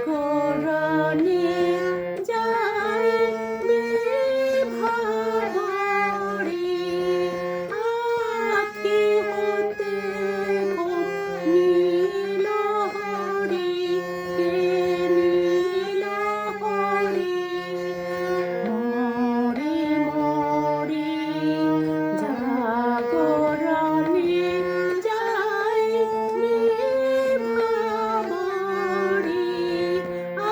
জাগরণে যাইবে ভাবরে আখি হতে ঘুম নীল হরি কে নীল হরি মরি মরি জাগরণে যাইবে ভাবরে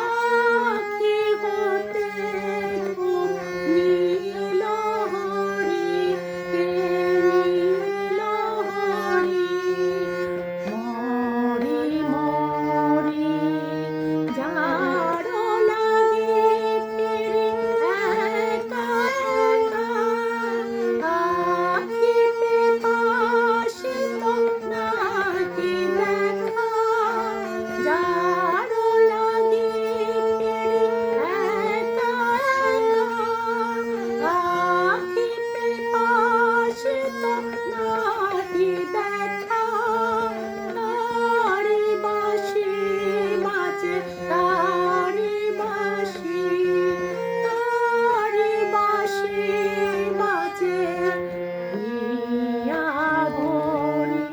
আখি হতে ঘুম নীল হরি কে নীল হরি মরি মরি যার লাগে ফিরি একা একা আখিতে পাশিত নাহি দেখা যার লাগে ফিরি একা একা আখিতে পাশিত নাহি দেখা তারি বাঁশি বাজে তারি বাঁশি বাজে হিয়া ভরি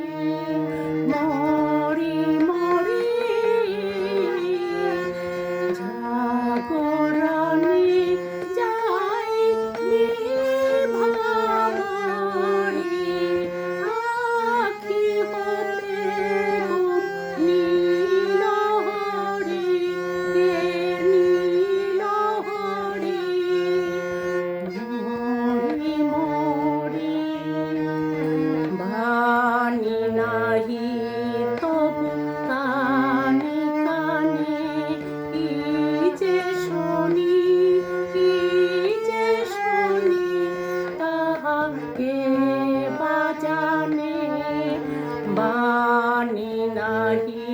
মরি মরি জাগরণে যাই ভাবরে আখি হতে ঘুম নীল হরি কে নীল হরি মরি মরি বাণী নাহি তবু কানে কানে কি যে শুনি কি যে শুনি তাহাকে বাজানে বাণী নাহি